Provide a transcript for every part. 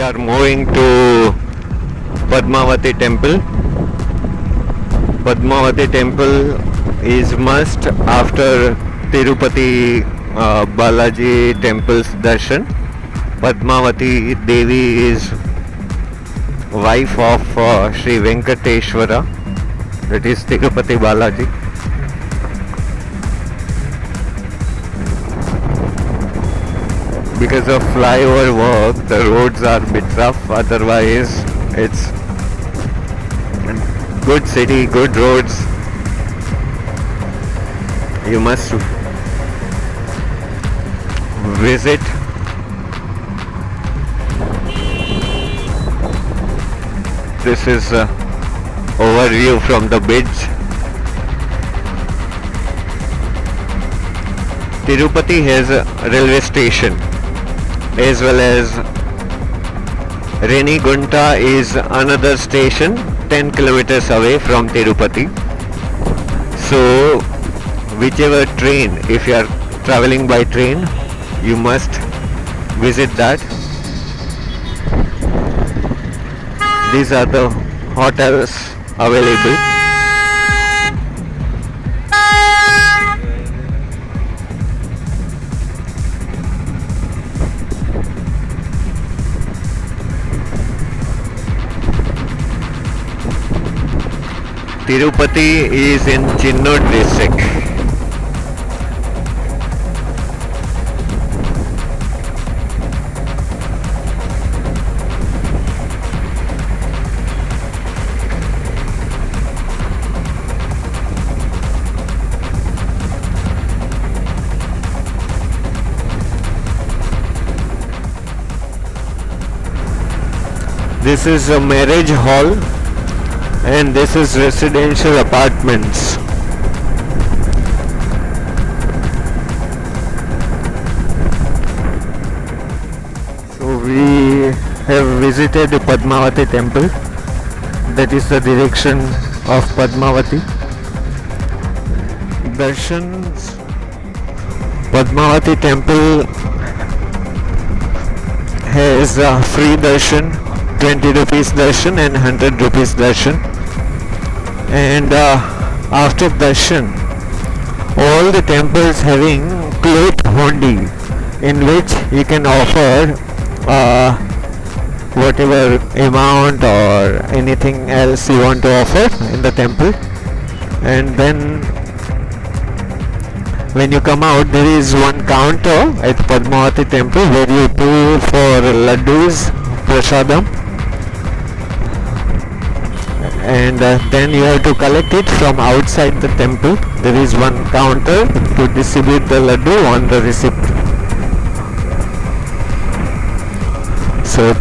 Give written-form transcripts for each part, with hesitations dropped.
are moving to Padmavati temple. Padmavati temple is must after Tirupati Balaji temple's darshan. Padmavati Devi is wife of Sri Venkateshwara, that is Tirupati Balaji. Because of flyover work, the roads are bit rough. Otherwise, it's good city, good roads. You must visit. This is overview from the bridge. Tirupati has a railway station as well as Renigunta is another station 10 kilometers away from Tirupati. So whichever train, if you are traveling by train, you must visit that. These are the hotels available. Tirupati is in Chinnur district. This is a marriage hall and this is residential apartments. So we have visited the Padmavati temple. That is the direction of Padmavati. Darshans. Padmavati temple has a free darshan, 20 rupees darshan and 100 rupees darshan. And after darshan, all the temples having cloth hundi in which you can offer whatever amount or anything else you want to offer in the temple. And then when you come out, there is one counter at Padmavati temple where you pay for laddus, prasadam, and then you have to collect it from outside the temple. There is one counter to distribute the laddu on the receipt. So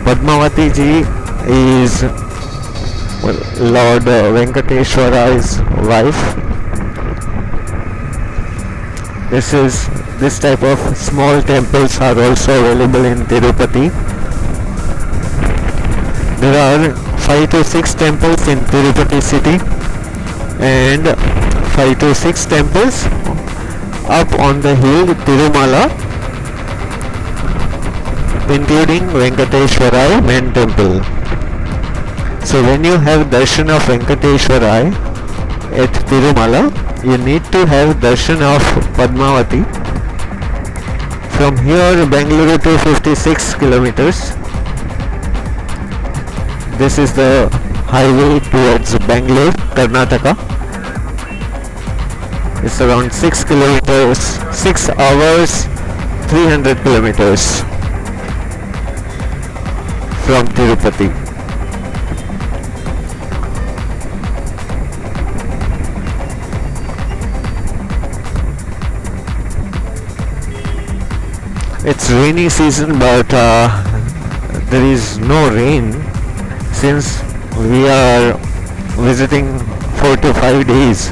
Padmavati ji is Lord Venkateshwara's wife. This type of small temples are also available in Tirupati. There are 5 to 6 temples in Tirupati city and 5 to 6 temples up on the hill Tirumala, including Venkateshwara main temple. So when you have darshan of Venkateshwara at Tirumala, you need to have darshan of Padmavati. From here, Bangalore to 56 kilometers. This is the highway towards Bangalore, Karnataka. It's around 6 kilometers, 6 hours, 300 kilometers from Tirupati. It's rainy season, but there is no rain since we are visiting 4 to 5 days.